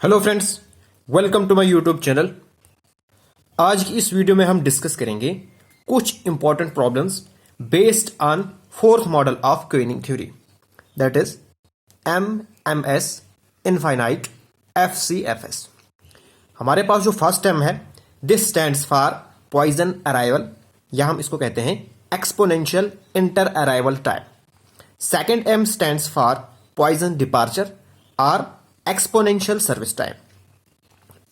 Hello friends, welcome to my YouTube channel. आज की इस वीडियो में हम डिस्कस करेंगे कुछ important problems based on fourth model of queuing theory, that is MMS infinite FCFS. हमारे पास जो फर्स्ट टर्म है, this stands for Poisson arrival, या हम इसको कहते हैं exponential inter arrival time. Second M stands for Poisson departure और exponential service time.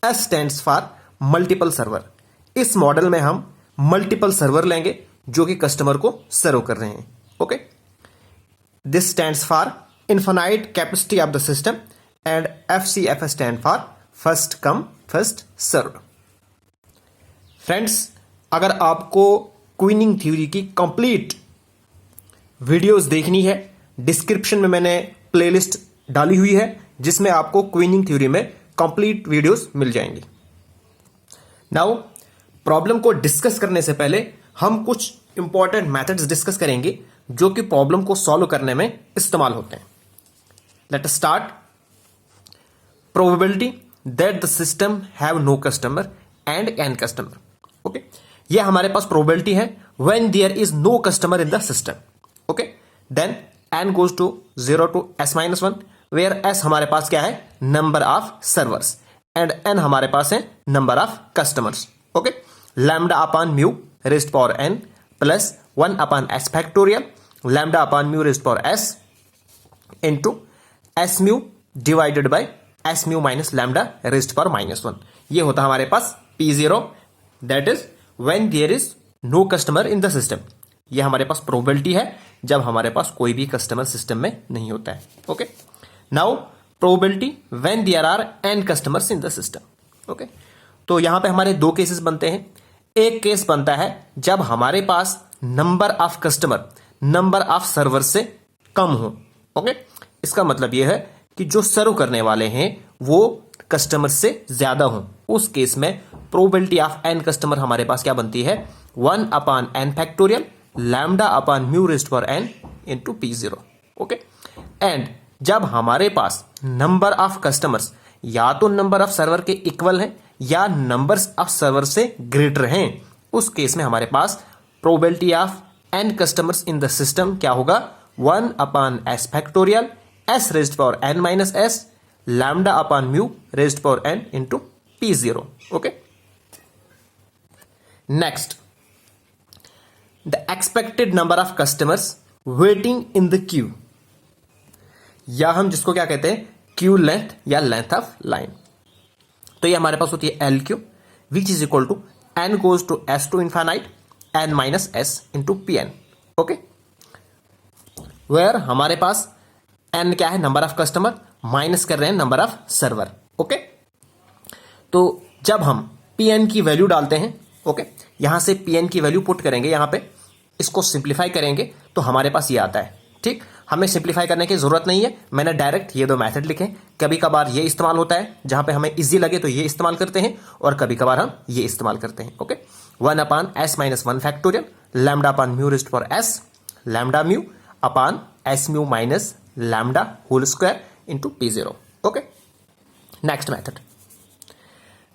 S stands for multiple server. इस मॉडल में हम मल्टीपल सर्वर लेंगे जो कि कस्टमर को सर्व कर रहे हैं। Okay, this stands for infinite capacity of the system and FCFS stand for first come first serve. Friends, अगर आपको क्वीनिंग थ्योरी की कंप्लीट वीडियोस देखनी है, डिस्क्रिप्शन में मैंने प्लेलिस्ट डाली हुई है जिसमें आपको क्वीनिंग थ्योरी में कंप्लीट वीडियोस मिल जाएंगी। नाउ, प्रॉब्लम को डिस्कस करने से पहले हम कुछ इंपॉर्टेंट मेथड्स डिस्कस करेंगे जो कि प्रॉब्लम को सॉल्व करने में इस्तेमाल होते हैं। Let us start. Probability that the system have no customer and n customer. Okay, ये हमारे पास प्रोबेबिलिटी है when there is no customer in the system. Okay, then n goes to 0 to s-1, where s हमारे पास क्या है, number of servers, and n हमारे पास है number of customers. Okay, lambda upon mu raised power n plus 1 upon s factorial lambda upon mu raised power s into s mu divided by s mu minus lambda raised power -1। ये होता हमारे पास p0, that is when there is no customer in the system. ये हमारे पास probability है जब हमारे पास कोई भी कस्टमर सिस्टम में नहीं होता है। Okay, now probability when there are n customers in the system. Okay, तो यहां पे हमारे दो केसेस बनते हैं। एक केस बनता है जब हमारे पास number of customer number of server से कम हो। ओके, इसका मतलब यह है कि जो सर्व करने वाले हैं वो कस्टमर से ज्यादा हो। उस केस में प्रोबेबिलिटी ऑफ n कस्टमर हमारे पास क्या बनती है, 1 upon n factorial lambda upon mu raised power n into p0। Okay, and जब हमारे पास नंबर ऑफ कस्टमर्स या तो नंबर ऑफ सर्वर के इक्वल हैं या नंबर्स ऑफ सर्वर से ग्रेटर हैं, उस केस में हमारे पास probability of n customers in the system क्या होगा, 1 upon s factorial s raised power n minus s lambda upon mu raised power n into p0। Okay, next, the expected number of customers waiting in the queue, या हम जिसको क्या कहते हैं, queue length या length of line. तो ये हमारे पास होती है L Q which is equal to n goes to s to infinite n minus s into P N. Okay, where हमारे पास n क्या है, नंबर ऑफ कस्टमर, माइनस कर रहे हैं नंबर ऑफ सर्वर। ओके, तो जब हम pn की वैल्यू डालते हैं, ओके, यहां से pn की वैल्यू पुट करेंगे, यहां पे इसको सिंप्लीफाई करेंगे तो हमारे पास ये आता है। ठीक, हमें सिंप्लीफाई करने की जरूरत नहीं है, मैंने डायरेक्ट ये दो मेथड लिखे। कभी कभार ये इस्तेमाल होता है जहां पे हमें इजी लगे तो ये इस्तेमाल करते हैं, और कभी कभार हम ये इस्तेमाल करते हैं। Okay, 1 upon s minus 1 factorial lambda upon mu raised power s lambda mu upon s mu minus lambda whole square into p0। Okay, next method,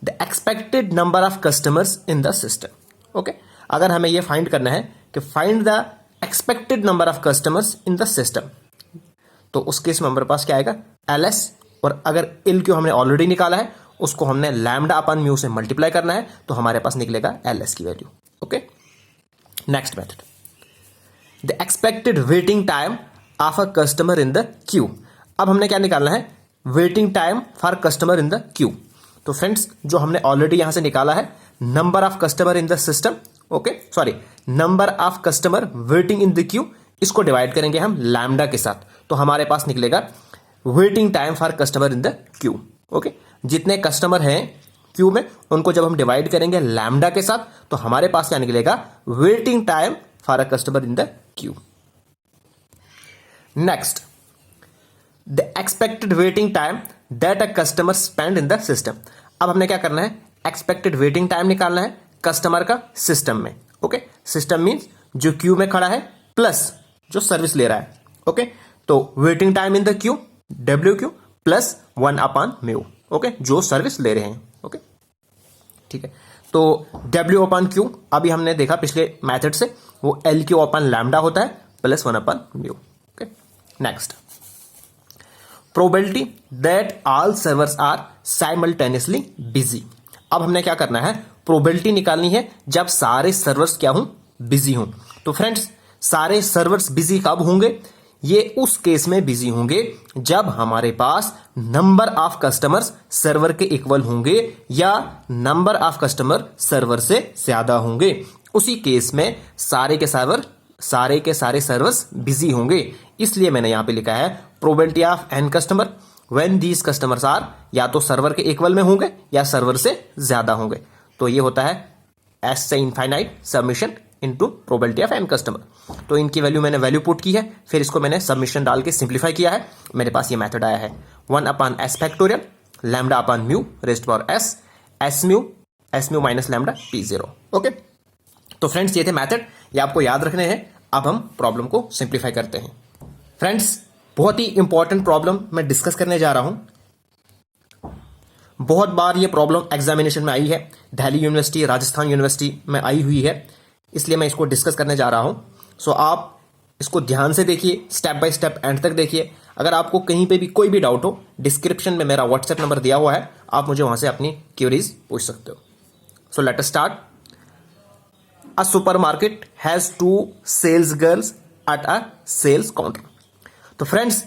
the expected number of customers in the system. Okay, अगर हमें यह find करना है कि find the expected number of customers in the system, तो उस case में हमारे पास क्या आएगा, ls, और अगर एल क्यू हमने ऑलरेडी निकाला है उसको हमने लैम्डा अपॉन म्यू से मल्टीप्लाई करना है तो हमारे पास निकलेगा ls की value. Okay, next method, the expected waiting time of a customer in the Q. अब हमने क्या निकालना है, waiting time for customer in the Q. तो फ्रेंड्स, जो हमने ऑलरेडी यहां से निकाला है, number of customer in the system, okay sorry, number of customer waiting in the Q, इसको डिवाइड करेंगे हम लैम्डा के साथ, तो हमारे पास निकलेगा waiting time for customer in the queue. Okay, जितने कस्टमर हैं क्यू में उनको जब हम डिवाइड करेंगे लैम्डा के साथ तो हमारे पास क्या निकलेगा, waiting time for a customer in the Q. Next, the expected waiting time that a customer spend in the system. अब हमने क्या करना है, एक्सपेक्टेड वेटिंग टाइम निकालना है कस्टमर का सिस्टम में। ओके, सिस्टम मींस जो क्यू में खड़ा है प्लस जो सर्विस ले रहा है। ओके, तो waiting time in the Q, W Q plus 1 upon mu. Okay, जो सर्विस ले रहे हैं। ओके, ठीक है। तो W अपन Q अभी हमने देखा पिछले मेथड से, वो LQ अपन लैम्डा होता है plus 1 upon mu. Okay, next, probability that all servers are simultaneously busy. अब हमने क्या करना है, प्रोबेबिलिटी निकालनी है जब सारे सर्वर्स क्या हों, बिजी हों। तो फ्रेंड्स, सारे सर्वर्स बिजी कब होंगे, ये उस केस में बिजी होंगे जब हमारे पास नंबर ऑफ कस्टमर्स सर्वर के इक्वल होंगे या नंबर ऑफ कस्टमर सर्वर से ज्यादा होंगे। उसी केस में सारे के सारे सर्वर्स बिजी होंगे। इसलिए मैंने यहां पे लिखा है probability of n customer when these customers are, या तो सर्वर के इक्वल में होंगे या सर्वर से ज्यादा होंगे। तो ये होता है S से infinite submission into probability of n customer. तो इनकी वैल्यू मैंने वैल्यू पुट की है, फिर इसको मैंने सबमिशन डाल के सिंप्लीफाई किया है। मेरे पास ये मेथड आया है 1/s factorial lambda upon mu raised power s, s mu minus lambda p0। Okay, तो फ्रेंड्स ये थे मेथड, ये आपको याद रखने हैं। अब हम प्रॉब्लम को सिंप्लीफाई करते हैं। फ्रेंड्स, बहुत ही इंपॉर्टेंट प्रॉब्लम मैं डिस्कस करने जा रहा हूं। बहुत बार ये प्रॉब्लम एग्जामिनेशन में आई है, दिल्ली यूनिवर्सिटी, राजस्थान यूनिवर्सिटी में आई हुई है, इसलिए मैं इसको डिस्कस करने जा रहा हूं। सो आप इसको ध्यान से देखिए, स्टेप बाय स्टेप एंड तक देखिए। अगर आपको कहीं पे भी कोई भी डाउट हो, डिस्क्रिप्शन में मेरा व्हाट्सएप नंबर दिया हुआ है, आप मुझे वहां से अपनी क्वेरीज पूछ सकते हो। So let us start. A supermarket has 2 sales girls at a sales counter. तो फ्रेंड्स,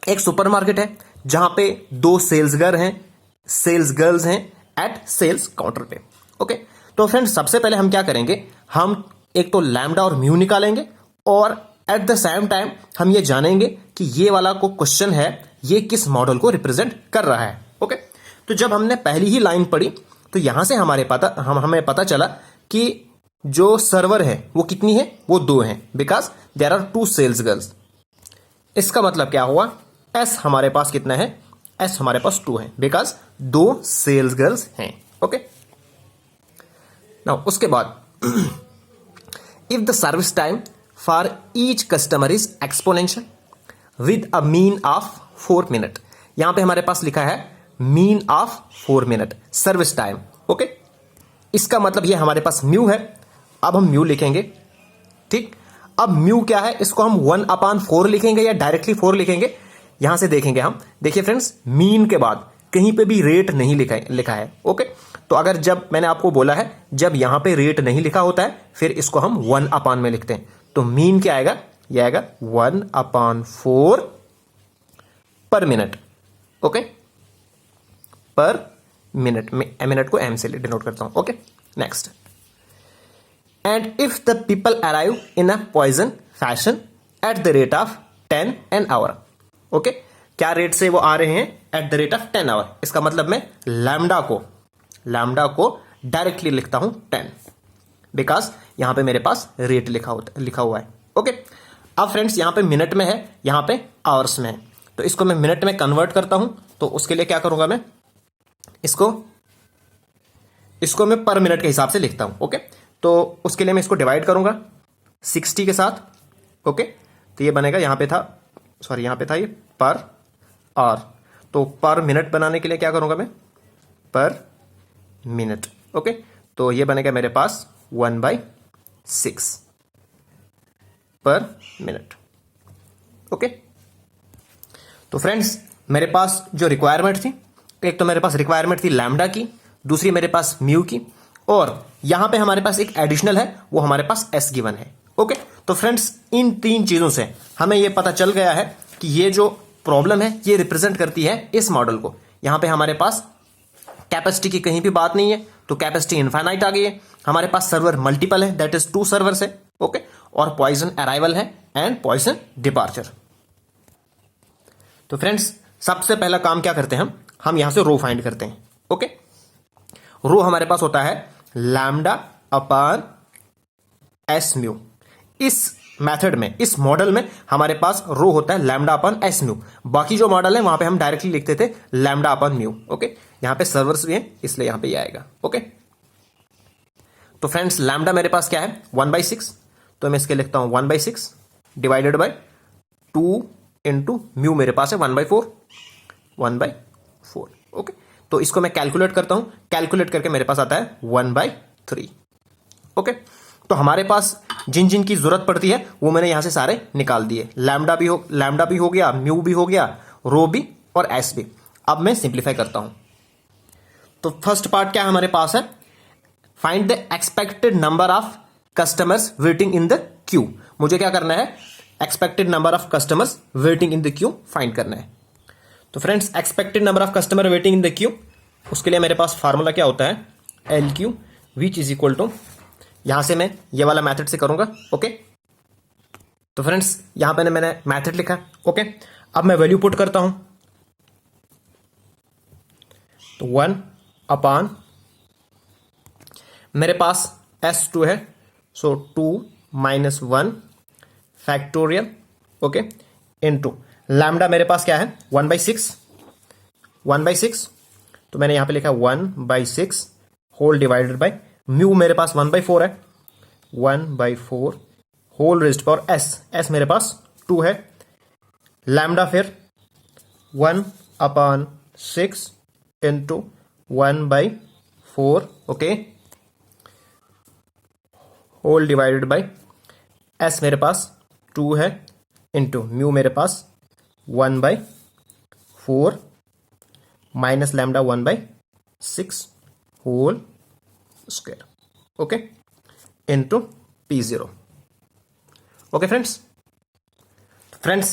एक सुपरमार्केट है जहां पे 2 सेल्स गर्ल्स हैं एट सेल्स काउंटर पे। ओके, तो फ्रेंड्स सबसे पहले हम क्या करेंगे, हम एक तो लैम्डा और म्यू निकालेंगे और एट द सेम टाइम हम ये जानेंगे कि ये वाला को क्वेश्चन है ये किस मॉडल को रिप्रेजेंट कर रहा है। ओके, तो जब हमने पहली ही लाइन पढ़ी तो यहां से हमें पता चला कि जो सर्वर है वो कितनी है, वो 2 हैं, because there are 2 sales girls. इसका मतलब क्या हुआ, एस हमारे पास कितना है, एस हमारे पास 2 है, बिकॉज 2 सेल्स गर्ल्स हैं। ओके, नाउ उसके बाद if the service time for each customer is exponential with a mean of 4 minute. यहां पे हमारे पास लिखा है mean of 4 minute service time. Okay, इसका मतलब ये हमारे पास म्यू है। अब हम म्यू लिखेंगे, ठीक। अब म्यू क्या है, इसको हम 1/4 लिखेंगे या डायरेक्टली 4 लिखेंगे, यहां से देखेंगे हम। देखिए फ्रेंड्स, मीन के बाद कहीं पे भी रेट नहीं लिखा है। ओके, तो अगर जब मैंने आपको बोला है जब यहां पे रेट नहीं लिखा होता है, फिर इसको हम 1/, में लिखते हैं। तो मीन क्या आएगा, यह आएगा 1/4 पर मिनट। ओके, पर मिनट में मिनट को एम से डिनोट करता हूं। Okay, next, and if the people arrive in a Poisson fashion at the rate of 10 an hour। Okay, क्या रेट से वो आ रहे हैं, at the rate of 10 hour। इसका मतलब मैं लैम्डा को डायरेक्टली लिखता हूं 10, बिकॉज यहां पे मेरे पास रेट लिखा हुआ है। ओके, अब फ्रेंड्स यहां पे मिनट में है, यहां पे आवर्स में है, तो इसको मैं मिनट में कन्वर्ट करता हूं। तो उसके लिए क्या करूंगा, मैं इसको मैं पर मिनट के हिसाब से लिखता हूं। ओके, तो उसके लिए मैं इसको डिवाइड करूंगा 60 के साथ। ओके, तो ये बनेगा, यहां पे था ये पर आवर, तो पर मिनट बनाने के लिए क्या करूंगा मैं, पर मिनट। ओके, तो ये बनेगा मेरे पास 1/6 पर मिनट। ओके, तो फ्रेंड्स मेरे पास जो रिक्वायरमेंट थी, एक तो मेरे पास रिक्वायरमेंट थी लैम्डा की, दूसरी मेरे पास म्यू की, और यहां पे हमारे पास एक एडिशनल है, वो हमारे पास एस गिवन है। ओके, तो फ्रेंड्स इन 3 चीजों से हमें यह पता चल गया है कि ये जो प्रॉब्लम है ये रिप्रेजेंट करती है इस मॉडल को। यहां पे हमारे पास कैपेसिटी की कहीं भी बात नहीं है, तो कैपेसिटी इनफाइनाइट आ गई है। हमारे पास सर्वर मल्टीपल है, दैट इज 2 सर्वर्स है। ओके, और पॉइजन अराइवल है एंड पॉइजन डिपार्चर। तो फ्रेंड्स सबसे पहला काम क्या करते हैं, हम यहां से रो फाइंड करते हैं। ओके, रो हमारे पास होता है लैम्डा अपॉन एस म्यू। इस मेथड में, इस मॉडल में हमारे पास रो होता है लैम्डा अपॉन एस म्यू। बाकी जो मॉडल है वहां पे हम डायरेक्टली लिखते थे लैम्डा अपॉन म्यू। ओके, यहां पे सर्वर्स भी हैं, इसलिए यहां पे ये आएगा। ओके, तो फ्रेंड्स लैम्डा मेरे पास क्या है 1/6, तो मैं इसके लिखता हूं 1/6 डिवाइडेड बाय 2 इंटू म्यू मेरे पास है 1/4। ओके, तो इसको मैं कैलकुलेट करता हूं, कैलकुलेट करके मेरे पास आता है 1/3। ओके, तो हमारे पास जिन जिन की जरूरत पड़ती है वो मैंने यहां से सारे निकाल दिए। लैम्डा भी हो गया, म्यू भी हो गया, रो भी और एस भी। अब मैं सिंप्लीफाई करता हूं। तो फर्स्ट पार्ट क्या हमारे पास है, find the expected number of customers waiting in the queue. मुझे क्या करना है, expected number of customers waiting in the queue find करना है। तो friends, expected number of customer waiting in the queue, उसके लिए मेरे पास फार्मूला क्या होता है, L Q which is equal to, यहां से मैं ये वाला मेथड से करूंगा। ओके, तो फ्रेंड्स यहां पे मैंने मेथड लिखा। ओके, अब मैं वैल्यू पुट करता हूं, तो 1/, मेरे पास S2 है, सो 2 - 1 फैक्टोरियल, ओके, इनटू लैम्डा मेरे पास क्या है 1/6, तो मैंने यहां पे लिखा 1/6 होल डिवाइडेड बाय म्यू, मेरे पास 1/4 है, 1/4 होल रेज्ड पावर S मेरे पास 2 है, लैम्डा फिर 1/6 into 1/4, okay, whole divided by S मेरे पास 2 है, इंटू म्यू मेरे पास 1/4 minus lambda 1/6 whole square, okay, into P0। Okay friends,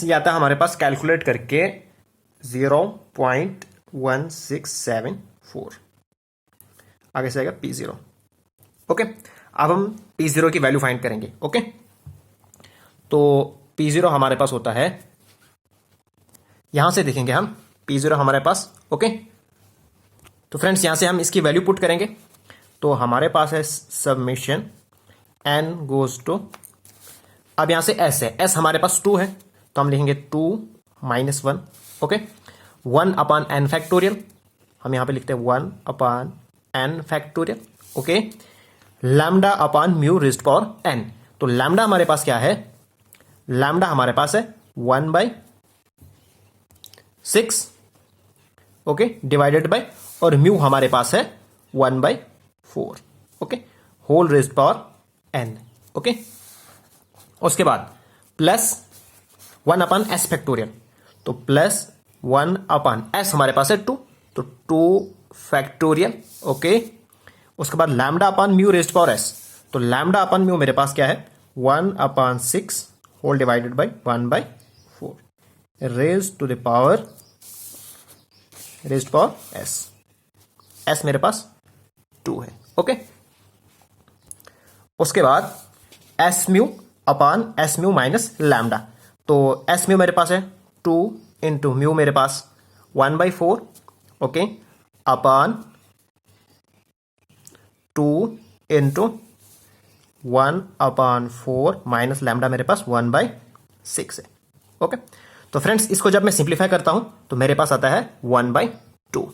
ये आता है हमारे पास कैलकुलेट करके 0.1674, आगे से आएगा P0। ओके, अब हम P0 की वैल्यू फाइंड करेंगे। ओके, तो P0 हमारे पास होता है, यहां से देखेंगे हम P0 हमारे पास। ओके, तो फ्रेंड्स यहां से हम इसकी वैल्यू पुट करेंगे, तो हमारे पास है सबमिशन n गोज टू, अब यहां से s है, s हमारे पास 2 है, तो हम लिखेंगे 2 - 1, ओके, 1/n फैक्टोरियल, हम यहां पे लिखते हैं 1/n factorial, okay, lambda upon mu raised power n। तो लैम्डा हमारे पास क्या है, लैम्डा हमारे पास है 1/6, ओके, डिवाइडेड बाय, और म्यू हमारे पास है 1/4, okay, whole raised power n, okay, उसके बाद प्लस 1/s फैक्टोरियल, तो प्लस 1/s हमारे पास है 2, तो 2 फैक्टोरियल, ओके, उसके बाद lambda upon mu raised power s, तो लैम्डा अपॉन म्यू मेरे पास क्या है 1/6 whole divided by 1/4 raised to the power s मेरे पास 2 है, ओके, उसके बाद s mu upon s mu minus lambda, तो s म्यू मेरे पास है 2 इंटू म्यू मेरे पास 1/4, okay, upon 2 into 1/4 minus lambda मेरे पास 1/6 है, ओके। तो फ्रेंड्स इसको जब मैं सिंप्लीफाई करता हूं तो मेरे पास आता है 1/2,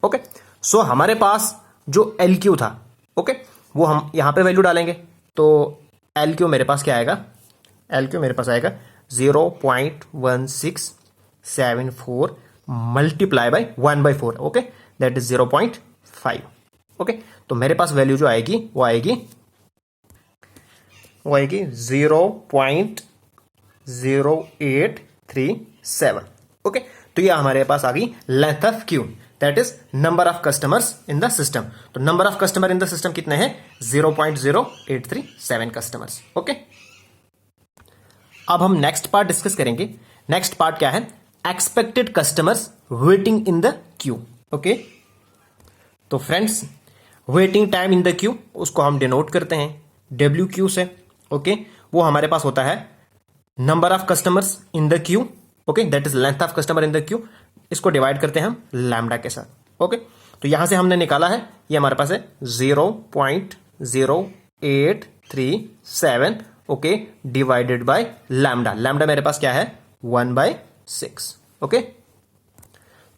ओके। सो हमारे पास जो LQ था, ओके, वो हम यहां पे वैल्यू डालेंगे, तो LQ मेरे पास क्या आएगा, LQ मेरे पास आएगा 0.1674 multiply by 1/4, okay, that is 0.5, okay. तो मेरे पास वैल्यू जो आएगी वो आएगी 0.0837, ओके। तो ये हमारे पास आ गई length of queue, that is number of customers in the system. तो number of customer in the system कितने हैं, 0.0837 कस्टमर्स, ओके। अब हम नेक्स्ट पार्ट डिस्कस करेंगे। नेक्स्ट पार्ट क्या है, expected customers waiting in the queue, okay. तो friends waiting time in the queue उसको हम डिनोट करते हैं WQ से, ओके। वो हमारे पास होता है number of customers in the queue, okay, that is length of customer in the Q, इसको डिवाइड करते हैं हम लैम्डा के साथ, ओके। तो यहां से हमने निकाला है, ये हमारे पास है 0.0837, okay, divided by lambda. Lambda मेरे पास क्या है 1/6, ओके।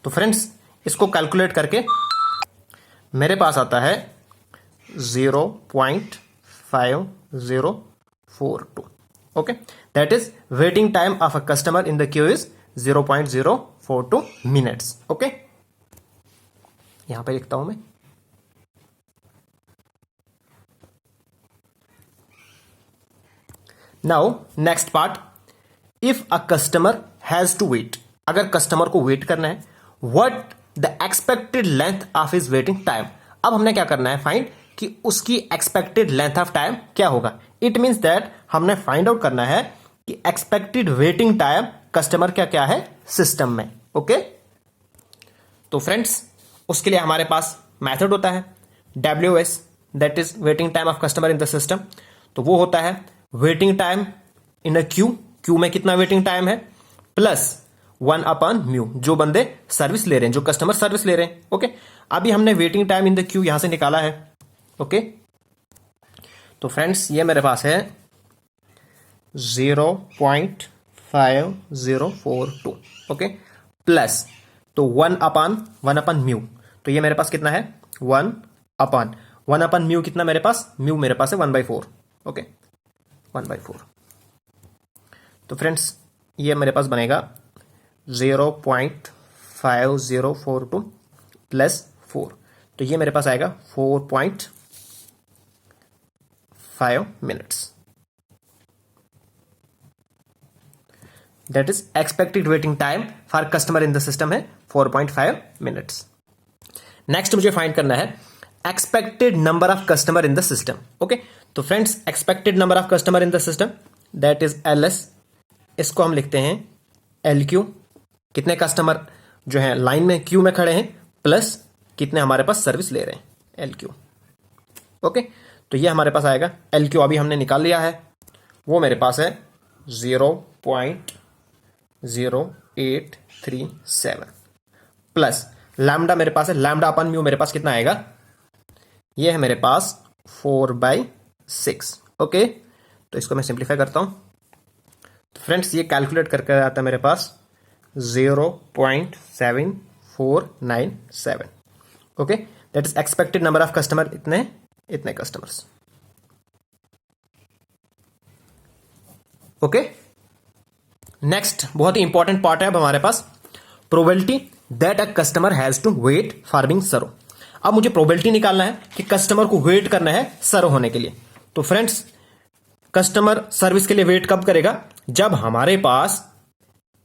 तो फ्रेंड्स इसको कैलकुलेट करके मेरे पास आता है 0.5042, okay, that is waiting time of a customer in the queue is 0.042 minutes, okay. यहां पे लिखता हूं मैं। Now next part, if a customer has to wait, अगर कस्टमर को वेट करना है, what the expected length of his waiting time. अब हमने क्या करना है, फाइंड कि उसकी एक्सपेक्टेड लेंथ ऑफ टाइम क्या होगा। इट मीन्स दैट हमने फाइंड आउट करना है कि एक्सपेक्टेड वेटिंग टाइम कस्टमर क्या क्या है सिस्टम में। ओके, तो फ्रेंड्स उसके लिए हमारे पास मेथड होता है WS, that is waiting time of customer in the system. तो वो होता है वेटिंग टाइम इन अ क्यू में कितना वेटिंग टाइम है, प्लस 1/μ, जो बंदे सर्विस ले रहे हैं, जो कस्टमर सर्विस ले रहे हैं। ओके, अभी हमने waiting time in the Q यहां से निकाला है। ओके, तो फ्रेंड्स ये मेरे पास है 0.5042। ओके, प्लस तो 1/μ, तो ये मेरे पास कितना है 1/1/μ कितना मेरे पास, म्यू मेरे पास है 1/4। ओके, 1/4। तो फ्रेंड्स ये मेरे पास बनेगा 0.5042 प्लस 4, तो ये मेरे पास आएगा 4.5 minutes. That is expected waiting time for customer in the system है 4.5 मिनट्स। नेक्स्ट मुझे फाइंड करना है expected number of customer in the system. Okay, तो friends expected number of customer in the system that is LS, इसको हम लिखते हैं LQ, कितने कस्टमर जो है लाइन में क्यू में खड़े हैं, प्लस कितने हमारे पास सर्विस ले रहे हैं, LQ। ओके, तो ये हमारे पास आएगा LQ, अभी हमने निकाल लिया है, वो मेरे पास है 0.0837 प्लस लैम्डा मेरे पास है, λ/μ मेरे पास कितना आएगा, ये है मेरे पास 4/6। ओके, तो इसको मैं सिंप्लीफाई करता हूं, तो फ्रेंड्स ये कैलकुलेट करके आता है मेरे पास 0.7497। Okay, that is expected number of customer, इतने कस्टमर्स। ओके, नेक्स्ट बहुत ही इंपॉर्टेंट पार्ट है अब हमारे पास, probability that a customer has to wait for being serve. अब मुझे प्रोबेबिलिटी निकालना है कि कस्टमर को वेट करना है सर्व होने के लिए। तो फ्रेंड्स कस्टमर सर्विस के लिए वेट कब करेगा, जब हमारे पास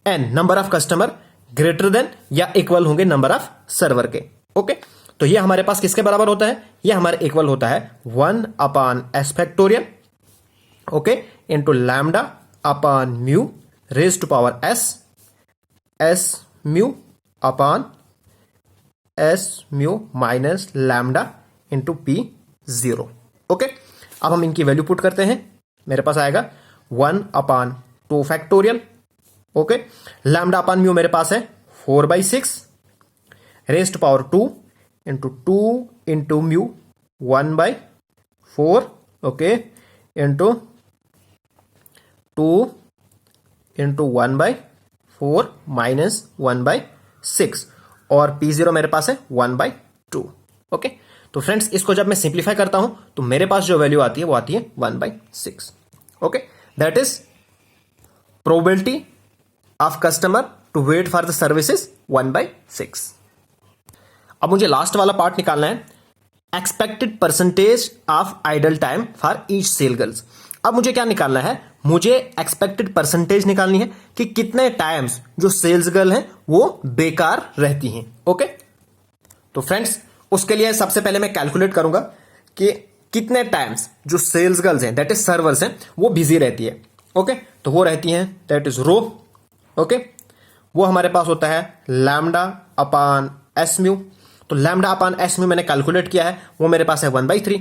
n number of customer greater than या इक्वल होंगे नंबर ऑफ सर्वर के। ओके, तो ये हमारे पास किसके बराबर होता है, ये हमारे इक्वल होता है 1/s factorial, okay, into λ/μ raise to power s mu upon s mu minus lambda into p0। Okay, अब हम इनकी वैल्यू पुट करते हैं, मेरे पास आएगा 1/2 फैक्टोरियल। ओके, λ/μ मेरे पास है 4/6 raise to power 2 into mu 1/4, okay, into 2 into 1/4 minus 1/6 और p0 मेरे पास है 1/2। ओके, तो फ्रेंड्स इसको जब मैं सिंप्लीफाई करता हूं तो मेरे पास जो वैल्यू आती है वो आती है 1/6। Okay, that is probability of customer to wait for the services 1/6। अब मुझे लास्ट वाला पार्ट निकालना है, expected percentage of idle time for each sale girls. अब मुझे क्या निकालना है, मुझे एक्सपेक्टेड परसेंटेज निकालनी है कि कितने टाइम्स जो सेल्स गर्ल हैं वो बेकार रहती हैं। ओके, तो फ्रेंड्स उसके लिए सबसे पहले मैं कैलकुलेट करूंगा कि कितने टाइम्स जो सेल्स गर्ल्स हैं दैट इज सर्वर्स हैं वो बिजी रहती है। ओके, तो वो रहती हैं दैट इज रो। ओके, वो हमारे पास होता है λ/s म्यू, तो λ/s म्यू मैंने कैलकुलेट किया है, वो मेरे पास है 1/3।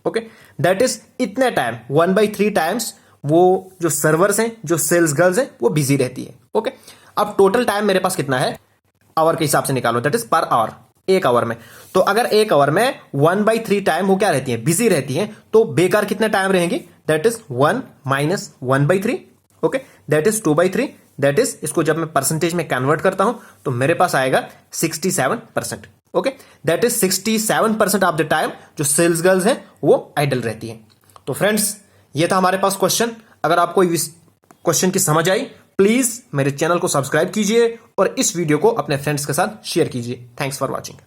ओके, दैट इज इतने टाइम 1/3 टाइम्स वो जो सर्वर्स हैं जो सेल्स गर्ल्स हैं वो बिजी रहती है। ओके, अब टोटल टाइम मेरे पास कितना है, आवर के हिसाब से निकालो, दैट इज पर आवर, एक आवर में। तो अगर एक आवर में 1/3 टाइम वो क्या रहती है, बिजी रहती है, तो बेकार कितने टाइम रहेंगी, that is 1 minus 1/3। Okay, that is 2/3। That is इसको जब मैं परसेंटेज में कन्वर्ट करता हूं तो मेरे पास आएगा 67%। Okay, that is 67% of the time जो सेल्स गर्ल्स हैं वो आइडल रहती हैं। तो फ्रेंड्स ये था हमारे पास क्वेश्चन। अगर आपको इस क्वेश्चन की समझ आई प्लीज मेरे चैनल को सब्सक्राइब कीजिए और इस वीडियो को अपने फ्रेंड्स के साथ शेयर कीजिए। Thanks for watching.